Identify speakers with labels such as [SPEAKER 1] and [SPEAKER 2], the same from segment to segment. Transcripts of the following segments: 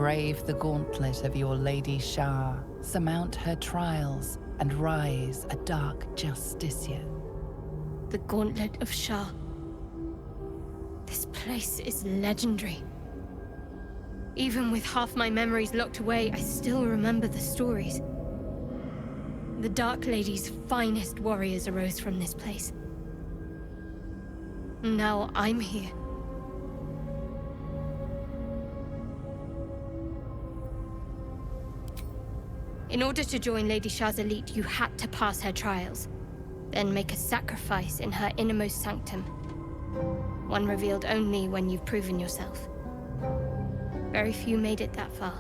[SPEAKER 1] brave the gauntlet of your Lady Shah, surmount her trials, and rise a dark justiciar.
[SPEAKER 2] The Gauntlet of Shah. This place is legendary. Even with half my memories locked away, I still remember the stories. The Dark Lady's finest warriors arose from this place. Now I'm here. In order to join Lady Shah's elite, you had to pass her trials, then make a sacrifice in her innermost sanctum. One revealed only when you've proven yourself. Very few made it that far.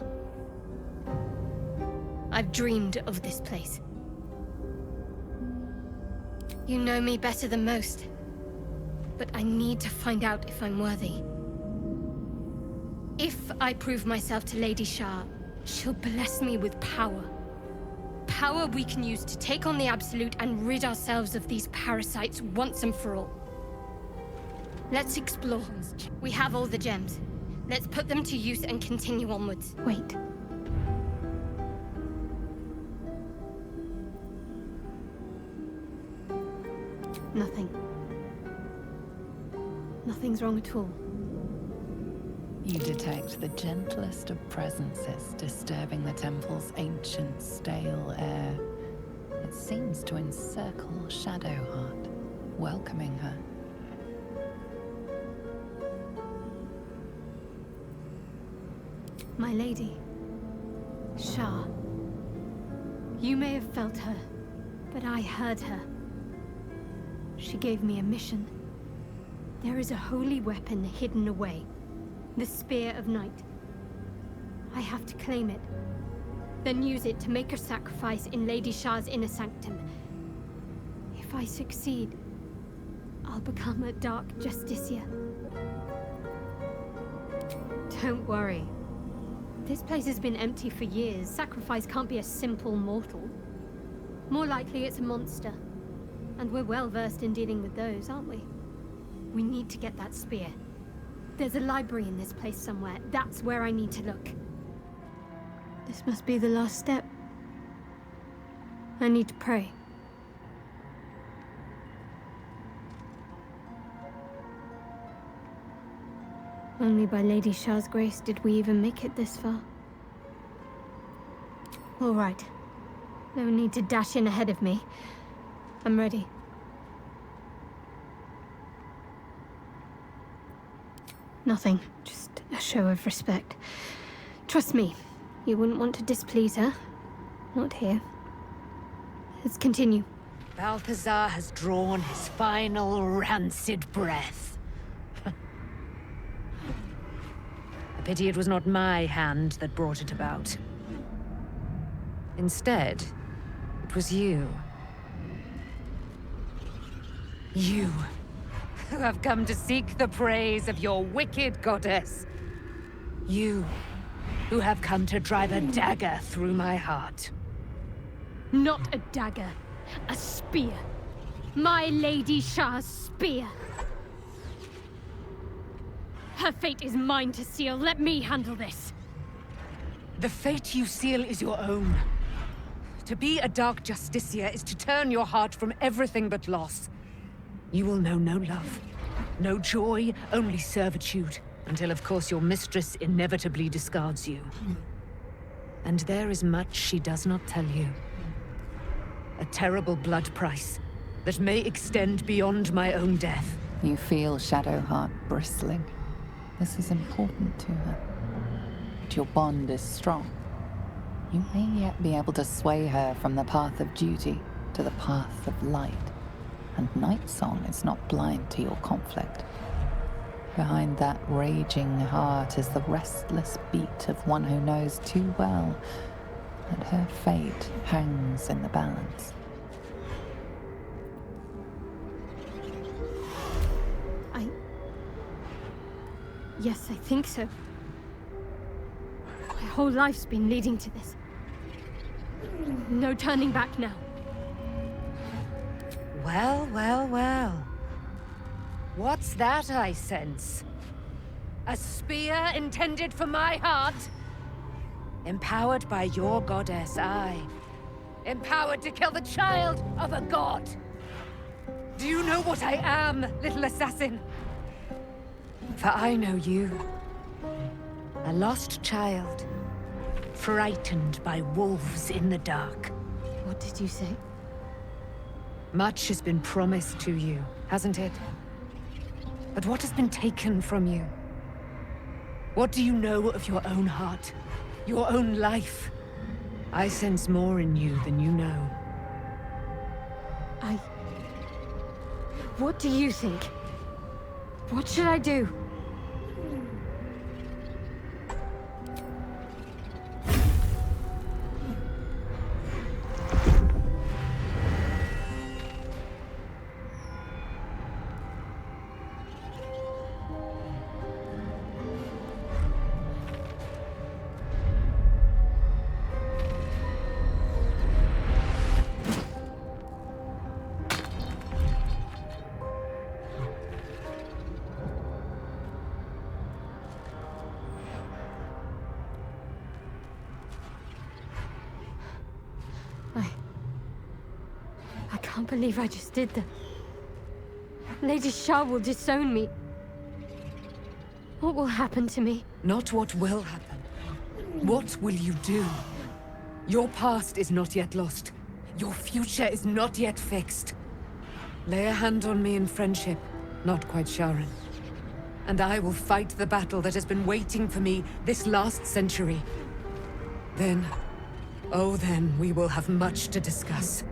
[SPEAKER 2] I've dreamed of this place. You know me better than most, but I need to find out if I'm worthy. If I prove myself to Lady Shah, she'll bless me with power. Power we can use to take on the Absolute and rid ourselves of these parasites once and for all. Let's explore. We have all the gems. Let's put them to use and continue onwards.
[SPEAKER 3] Wait. Nothing. Nothing's wrong at all.
[SPEAKER 1] You detect the gentlest of presences disturbing the temple's ancient, stale air. It seems to encircle Shadowheart, welcoming her.
[SPEAKER 3] My lady, Shah. You may have felt her, but I heard her. She gave me a mission. There is a holy weapon hidden away. The Spear of Night. I have to claim it, then use it to make a sacrifice in Lady Shah's inner sanctum. If I succeed, I'll become a Dark Justiciar. Don't worry. This place has been empty for years. Sacrifice can't be a simple mortal. More likely it's a monster. And we're well versed in dealing with those, aren't we? We need to get that spear. There's a library in this place somewhere. That's where I need to look. This must be the last step. I need to pray. Only by Lady Shah's grace did we even make it this far. All right. No need to dash in ahead of me. I'm ready. Nothing. Just a show of respect. Trust me, you wouldn't want to displease her. Not here. Let's continue.
[SPEAKER 4] Balthazar has drawn his final rancid breath. A pity it was not my hand that brought it about. Instead, it was you. You, who have come to seek the praise of your wicked goddess. You, who have come to drive a dagger through my heart.
[SPEAKER 3] Not a dagger. A spear. My Lady Shah's spear. Her fate is mine to seal. Let me handle this.
[SPEAKER 4] The fate you seal is your own. To be a Dark Justiciar is to turn your heart from everything but loss. You will know no love, no joy, only servitude, until of course your mistress inevitably discards you. And there is much she does not tell you. A terrible blood price that may extend beyond my own death.
[SPEAKER 1] You feel Shadowheart bristling. This is important to her. But your bond is strong. You may yet be able to sway her from the path of duty to the path of light. And Nightsong is not blind to your conflict. Behind that raging heart is the restless beat of one who knows too well that her fate hangs in the balance.
[SPEAKER 3] Yes, I think so. My whole life's been leading to this. No turning back now.
[SPEAKER 4] Well, well, well. What's that I sense? A spear intended for my heart? Empowered by your goddess, I. Empowered to kill the child of a god! Do you know what I am, little assassin? For I know you. A lost child. Frightened by wolves in the dark.
[SPEAKER 3] What did you say?
[SPEAKER 4] Much has been promised to you, hasn't it? But what has been taken from you? What do you know of your own heart? Your own life? I sense more in you than you know.
[SPEAKER 3] What do you think? What should I do? I can't believe I just did that. Lady Shah will disown me. What will happen to me?
[SPEAKER 4] Not what will happen. What will you do? Your past is not yet lost. Your future is not yet fixed. Lay a hand on me in friendship, not quite Sharon. And I will fight the battle that has been waiting for me this last century. Then, oh then, we will have much to discuss.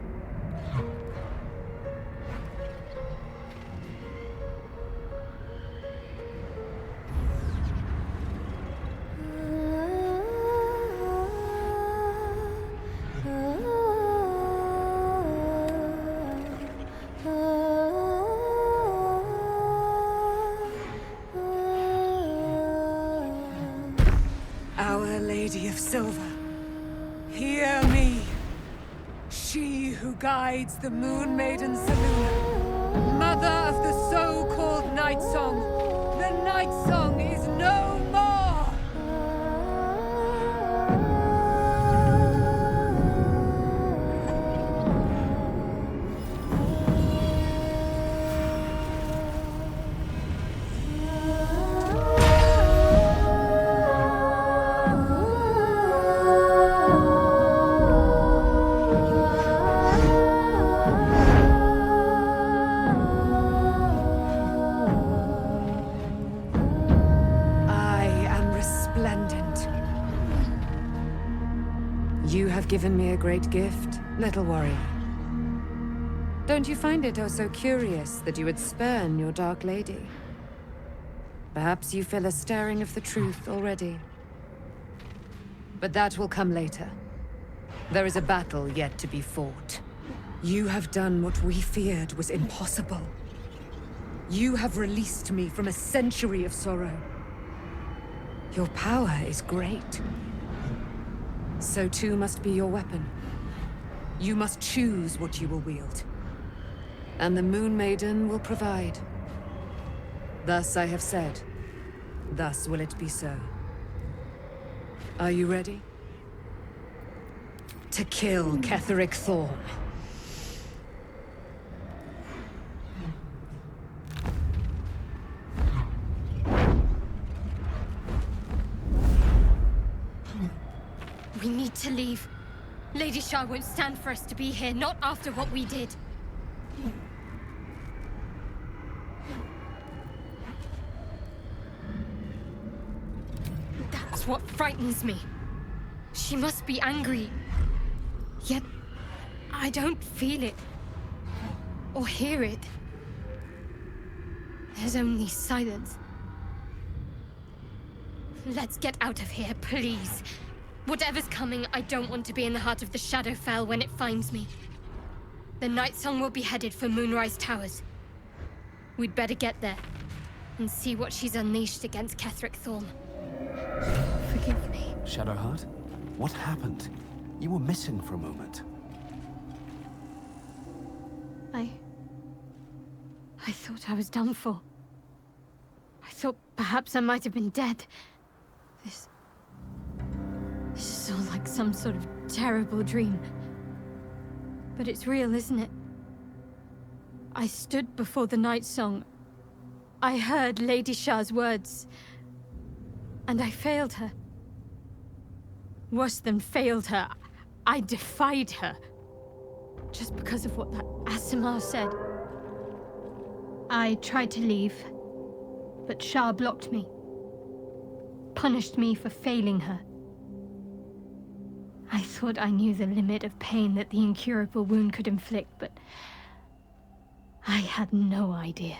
[SPEAKER 4] Our Lady of Silver, hear me. She who guides the Moon Maiden Selûne, mother of the so-called Night Song. The Night Song is no more! You have given me a great gift, little warrior. Don't you find it oh so curious that you would spurn your Dark Lady? Perhaps you feel a stirring of the truth already. But that will come later. There is a battle yet to be fought. You have done what we feared was impossible. You have released me from a century of sorrow. Your power is great. So too must be your weapon. You must choose what you will wield. And the Moon Maiden will provide. Thus I have said. Thus will it be so. Are you ready? To kill Ketheric Thorm.
[SPEAKER 2] We need to leave. Lady Shah won't stand for us to be here, not after what we did. That's what frightens me. She must be angry. Yet, I don't feel it. Or hear it. There's only silence. Let's get out of here, please. Whatever's coming, I don't want to be in the heart of the Shadowfell when it finds me. The Night Song will be headed for Moonrise Towers. We'd better get there, and see what she's unleashed against Ketheric Thorm. Forgive me.
[SPEAKER 5] Shadowheart? What happened? You were missing for a moment.
[SPEAKER 3] I thought I was done for. I thought perhaps I might have been dead. This is like some sort of terrible dream. But it's real, isn't it? I stood before the night song. I heard Lady Shah's words. And I failed her. Worse than failed her, I defied her. Just because of what that Asimar said. I tried to leave, but Shah blocked me. Punished me for failing her. I thought I knew the limit of pain that the incurable wound could inflict, but I had no idea.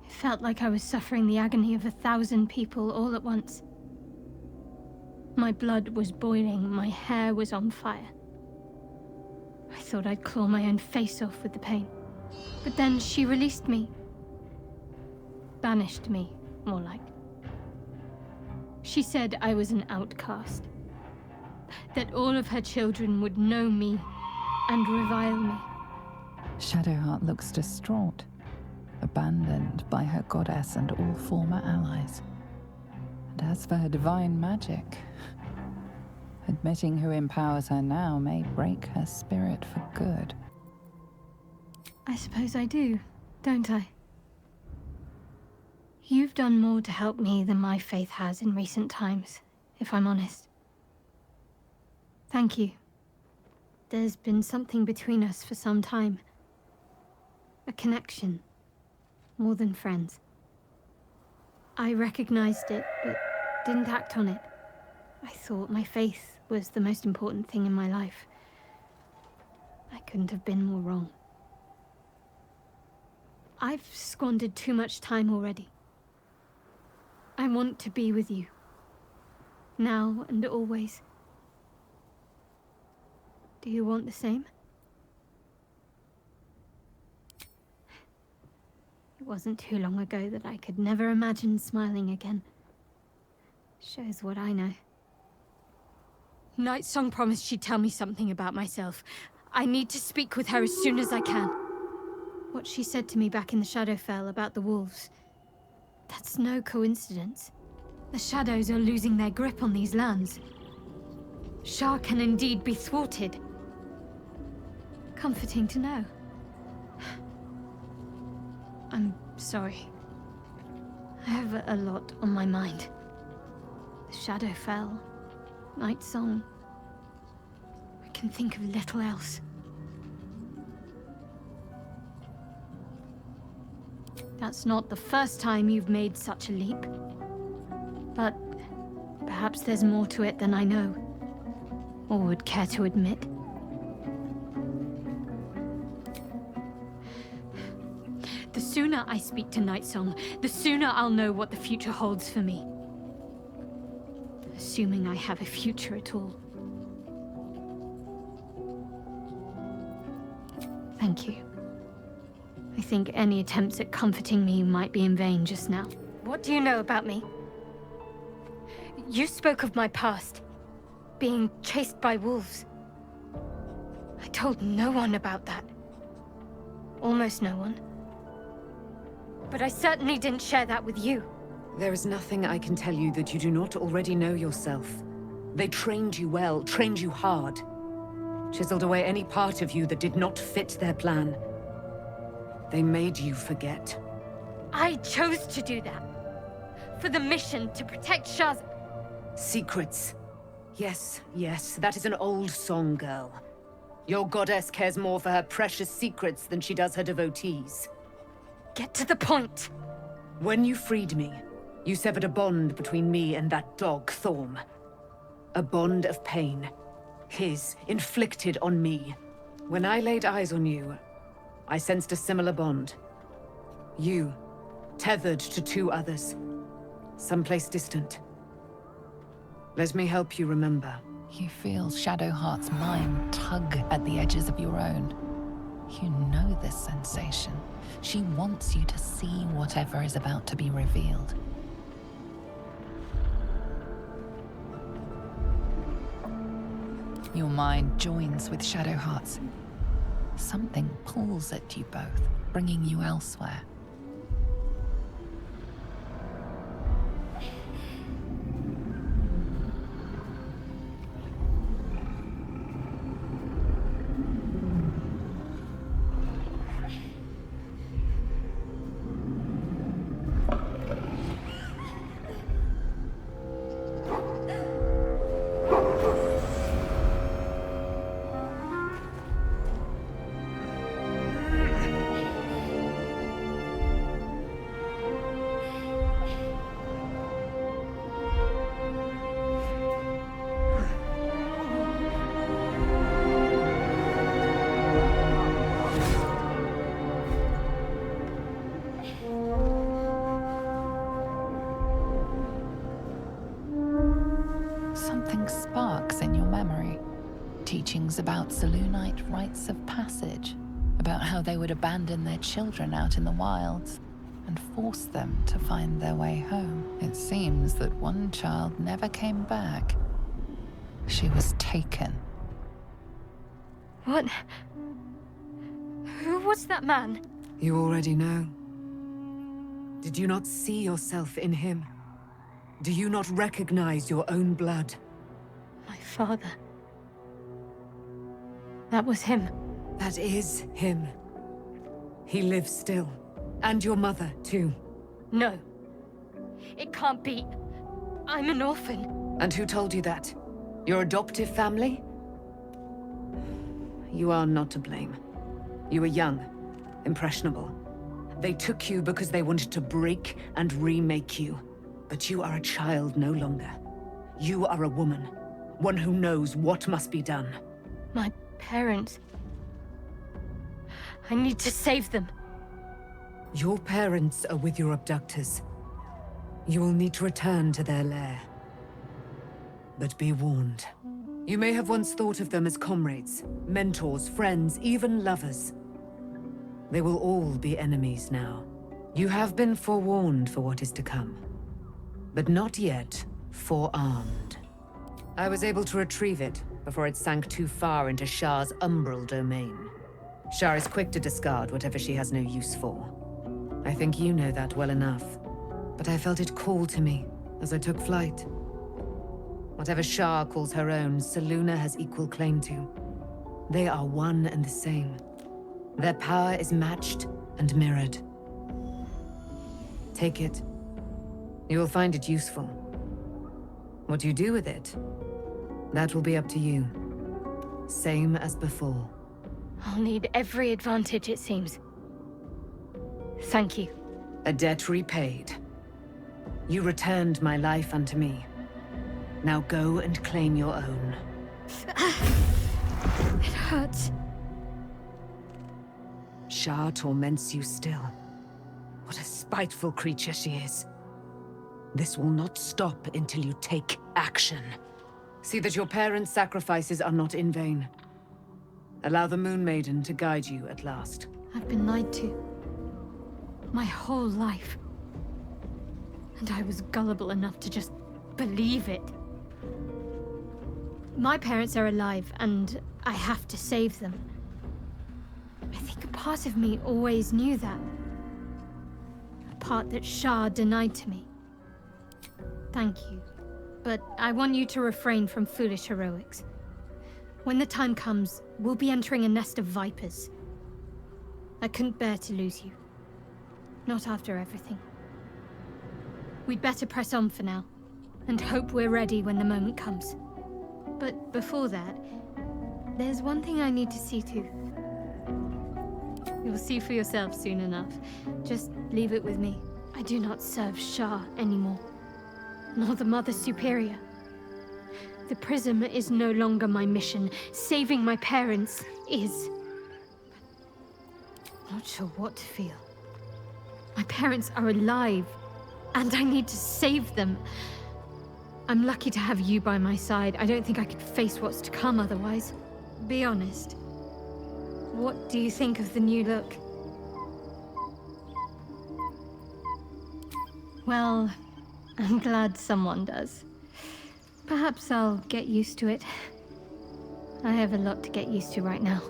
[SPEAKER 3] It felt like I was suffering the agony of 1,000 people all at once. My blood was boiling, my hair was on fire. I thought I'd claw my own face off with the pain. But then she released me. Banished me, more like. She said I was an outcast. That all of her children would know me and revile me.
[SPEAKER 1] Shadowheart looks distraught, abandoned by her goddess and all former allies. And as for her divine magic, admitting who empowers her now may break her spirit for good.
[SPEAKER 3] I suppose I do, don't I? You've done more to help me than my faith has in recent times, if I'm honest. Thank you. There's been something between us for some time. A connection, more than friends. I recognized it, but didn't act on it. I thought my faith was the most important thing in my life. I couldn't have been more wrong. I've squandered too much time already. I want to be with you. Now and always. Do you want the same? It wasn't too long ago that I could never imagine smiling again. Shows what I know. Nightsong promised she'd tell me something about myself. I need to speak with her as soon as I can. What she said to me back in the Shadowfell about the wolves. That's no coincidence. The shadows are losing their grip on these lands. Shah can indeed be thwarted. Comforting to know. I'm sorry. I have a lot on my mind. The Shadowfell, Nightsong. I can think of little else. That's not the first time you've made such a leap. But perhaps there's more to it than I know, or would care to admit. The sooner I speak to Nightsong, the sooner I'll know what the future holds for me. Assuming I have a future at all. Thank you. I think any attempts at comforting me might be in vain just now. What do you know about me? You spoke of my past. Being chased by wolves. I told no one about that. Almost no one. But I certainly didn't share that with you.
[SPEAKER 4] There is nothing I can tell you that you do not already know yourself. They trained you well, trained you hard. Chiseled away any part of you that did not fit their plan. They made you forget.
[SPEAKER 3] I chose to do that. For the mission to protect Shah's...
[SPEAKER 4] Secrets. Yes, yes, that is an old song, girl. Your goddess cares more for her precious secrets than she does her devotees.
[SPEAKER 3] Get to the point.
[SPEAKER 4] When you freed me, you severed a bond between me and that dog, Thorm. A bond of pain. His, inflicted on me. When I laid eyes on you, I sensed a similar bond. You, tethered to 2 others. Someplace distant. Let me help you remember.
[SPEAKER 1] You feel Shadowheart's mind tug at the edges of your own. You know this sensation. She wants you to see whatever is about to be revealed. Your mind joins with Shadowheart's. Something pulls at you both, bringing you elsewhere. teachings about Selûnite rites of passage, about how they would abandon their children out in the wilds and force them to find their way home. It seems that one child never came back. She was taken.
[SPEAKER 3] What? Who was that man?
[SPEAKER 4] You already know. Did you not see yourself in him? Do you not recognize your own blood?
[SPEAKER 3] My father. That was him.
[SPEAKER 4] That is him. He lives still. And your mother, too.
[SPEAKER 3] No. It can't be. I'm an orphan.
[SPEAKER 4] And who told you that? Your adoptive family? You are not to blame. You were young, impressionable. They took you because they wanted to break and remake you. But you are a child no longer. You are a woman. One who knows what must be done.
[SPEAKER 3] My parents. I need to save them.
[SPEAKER 4] Your parents are with your abductors. You will need to return to their lair. But be warned. You may have once thought of them as comrades, mentors, friends, even lovers. They will all be enemies now. You have been forewarned for what is to come, but not yet forearmed. I was able to retrieve it before it sank too far into Shah's umbral domain. Shah is quick to discard whatever she has no use for. I think you know that well enough, but I felt it call to me as I took flight. Whatever Shah calls her own, Selûne has equal claim to. They are one and the same. Their power is matched and mirrored. Take it. You will find it useful. What you do with it, that will be up to you. Same as before.
[SPEAKER 3] I'll need every advantage, it seems. Thank you.
[SPEAKER 4] A debt repaid. You returned my life unto me. Now go and claim your own.
[SPEAKER 3] It hurts.
[SPEAKER 4] Shah torments you still. What a spiteful creature she is. This will not stop until you take action. See that your parents' sacrifices are not in vain. Allow the Moon Maiden to guide you at last.
[SPEAKER 3] I've been lied to. My whole life. And I was gullible enough to just believe it. My parents are alive, and I have to save them. I think a part of me always knew that. A part that Shah denied to me. Thank you. But I want you to refrain from foolish heroics. When the time comes, we'll be entering a nest of vipers. I couldn't bear to lose you. Not after everything. We'd better press on for now, and hope we're ready when the moment comes. But before that, there's one thing I need to see to. You'll see for yourself soon enough. Just leave it with me. I do not serve Shah anymore, nor the Mother Superior. The Prism is no longer my mission. Saving my parents is. Not sure what to feel. My parents are alive, and I need to save them. I'm lucky to have you by my side. I don't think I could face what's to come otherwise. Be honest. What do you think of the new look? Well, I'm glad someone does. Perhaps I'll get used to it. I have a lot to get used to right now.